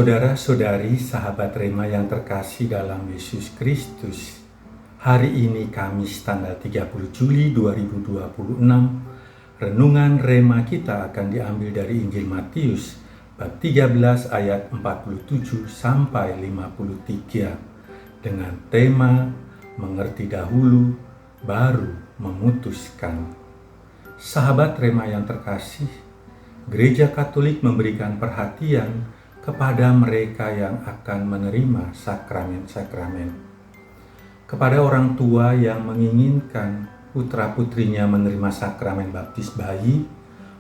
Saudara-saudari, sahabat Rema yang terkasih dalam Yesus Kristus, hari ini Kamis tanggal 30 Juli 2026, renungan Rema kita akan diambil dari Injil Matius bab 13 ayat 47 sampai 53 dengan tema mengerti dahulu baru memutuskan. Sahabat Rema yang terkasih, Gereja Katolik memberikan perhatian kepada mereka yang akan menerima sakramen-sakramen. Kepada orang tua yang menginginkan putra-putrinya menerima sakramen baptis bayi,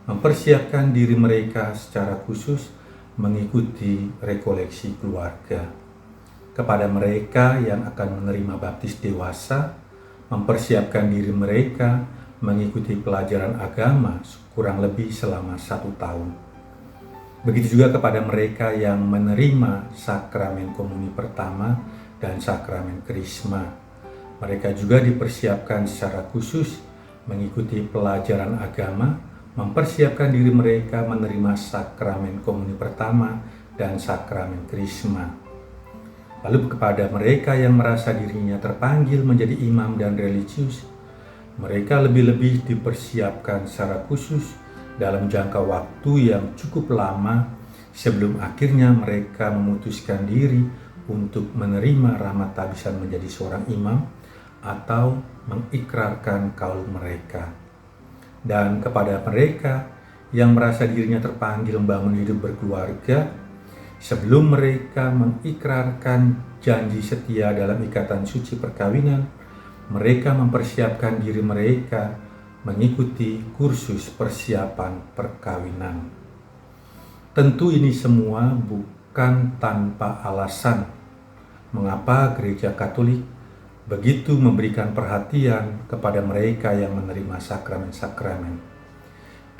mempersiapkan diri mereka secara khusus mengikuti rekoleksi keluarga. Kepada mereka yang akan menerima baptis dewasa, mempersiapkan diri mereka mengikuti pelajaran agama kurang lebih selama 1 tahun. Begitu juga kepada mereka yang menerima sakramen komuni pertama dan sakramen krisma. Mereka juga dipersiapkan secara khusus mengikuti pelajaran agama, mempersiapkan diri mereka menerima sakramen komuni pertama dan sakramen krisma. Lalu kepada mereka yang merasa dirinya terpanggil menjadi imam dan religius, mereka lebih-lebih dipersiapkan secara khusus dalam jangka waktu yang cukup lama sebelum akhirnya mereka memutuskan diri untuk menerima rahmat tabisan menjadi seorang imam atau mengikrarkan kaul mereka. Dan kepada mereka yang merasa dirinya terpanggil membangun hidup berkeluarga, sebelum mereka mengikrarkan janji setia dalam ikatan suci perkawinan, mereka mempersiapkan diri mereka mengikuti kursus persiapan perkawinan. Tentu ini semua bukan tanpa alasan mengapa Gereja Katolik begitu memberikan perhatian kepada mereka yang menerima sakramen-sakramen.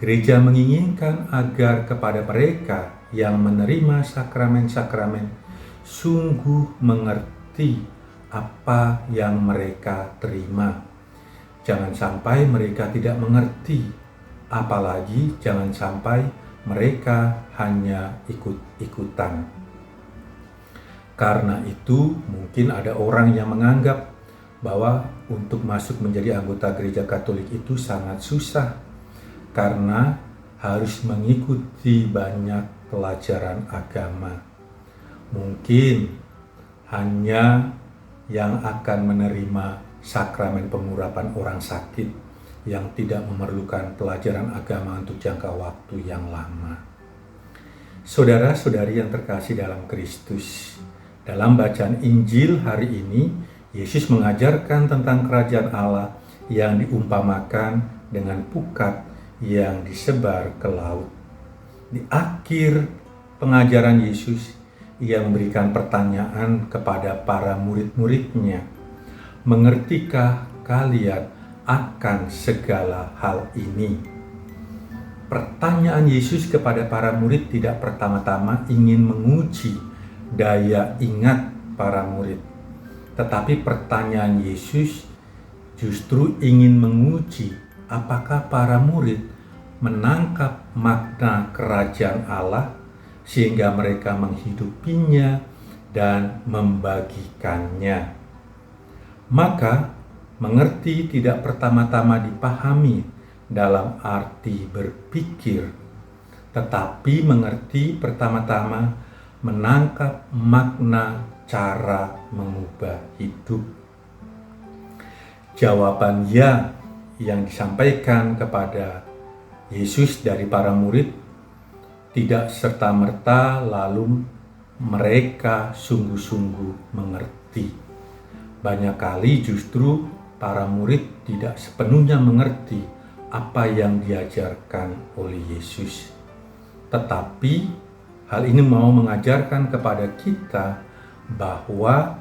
Gereja menginginkan agar kepada mereka yang menerima sakramen-sakramen sungguh mengerti apa yang mereka terima. Jangan sampai mereka tidak mengerti, apalagi jangan sampai mereka hanya ikut-ikutan. Karena itu, mungkin ada orang yang menganggap bahwa untuk masuk menjadi anggota Gereja Katolik itu sangat susah, karena harus mengikuti banyak pelajaran agama. Mungkin hanya yang akan menerima sakramen pengurapan orang sakit yang tidak memerlukan pelajaran agama untuk jangka waktu yang lama. Saudara-saudari yang terkasih dalam Kristus, dalam bacaan Injil hari ini, Yesus mengajarkan tentang kerajaan Allah yang diumpamakan dengan pukat yang disebar ke laut. Di akhir pengajaran Yesus, Ia memberikan pertanyaan kepada para murid-muridnya, mengertikah kalian akan segala hal ini? Pertanyaan Yesus kepada para murid tidak pertama-tama ingin menguji daya ingat para murid, tetapi pertanyaan Yesus justru ingin menguji apakah para murid menangkap makna kerajaan Allah sehingga mereka menghidupinya dan membagikannya. Maka, mengerti tidak pertama-tama dipahami dalam arti berpikir, tetapi mengerti pertama-tama menangkap makna cara mengubah hidup. Jawaban ya yang disampaikan kepada Yesus dari para murid tidak serta-merta lalu mereka sungguh-sungguh mengerti. Banyak kali justru para murid tidak sepenuhnya mengerti apa yang diajarkan oleh Yesus. Tetapi hal ini mau mengajarkan kepada kita bahwa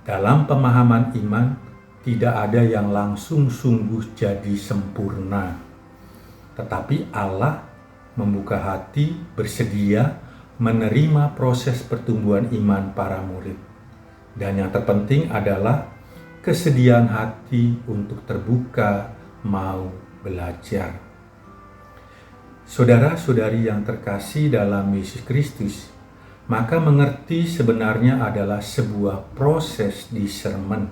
dalam pemahaman iman tidak ada yang langsung sungguh jadi sempurna. Tetapi Allah membuka hati, bersedia menerima proses pertumbuhan iman para murid. Dan yang terpenting adalah kesediaan hati untuk terbuka, mau belajar. Saudara-saudari yang terkasih dalam Yesus Kristus, Maka mengerti sebenarnya adalah sebuah proses discernment,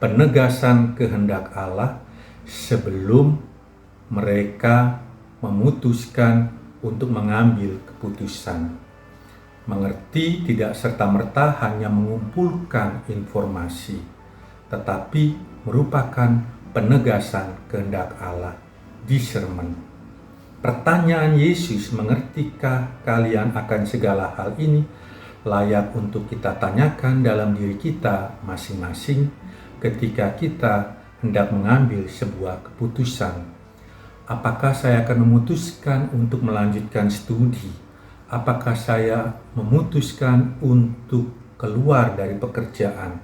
penegasan kehendak Allah sebelum mereka memutuskan untuk mengambil keputusan. Mengerti tidak serta-merta hanya mengumpulkan informasi, tetapi merupakan penegasan kehendak Allah, discernment. Pertanyaan Yesus, mengertikah kalian akan segala hal ini, layak untuk kita tanyakan dalam diri kita masing-masing ketika kita hendak mengambil sebuah keputusan. Apakah saya akan memutuskan untuk melanjutkan studi? Apakah saya memutuskan untuk keluar dari pekerjaan?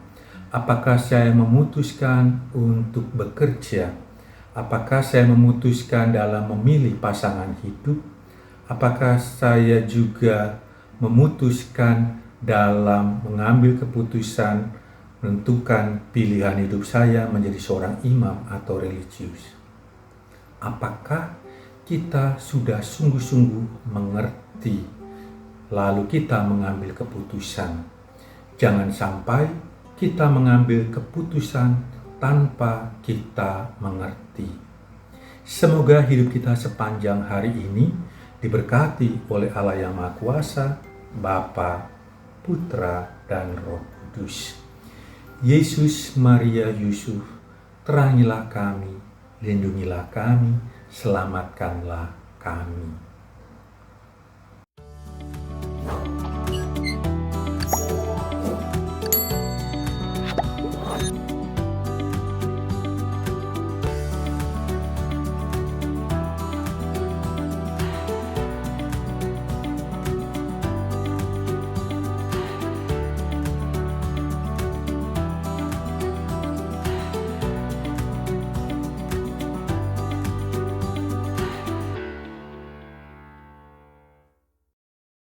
Apakah saya memutuskan untuk bekerja? Apakah saya memutuskan dalam memilih pasangan hidup? Apakah saya juga memutuskan dalam mengambil keputusan menentukan pilihan hidup saya menjadi seorang imam atau religius? Apakah kita sudah sungguh-sungguh mengerti lalu kita mengambil keputusan? Jangan sampai kita mengambil keputusan tanpa kita mengerti. Semoga hidup kita sepanjang hari ini diberkati oleh Allah yang Maha Kuasa, Bapa, Putra, dan Roh Kudus. Yesus, Maria, Yusuf, terangilah kami, lindungilah kami, selamatkanlah kami.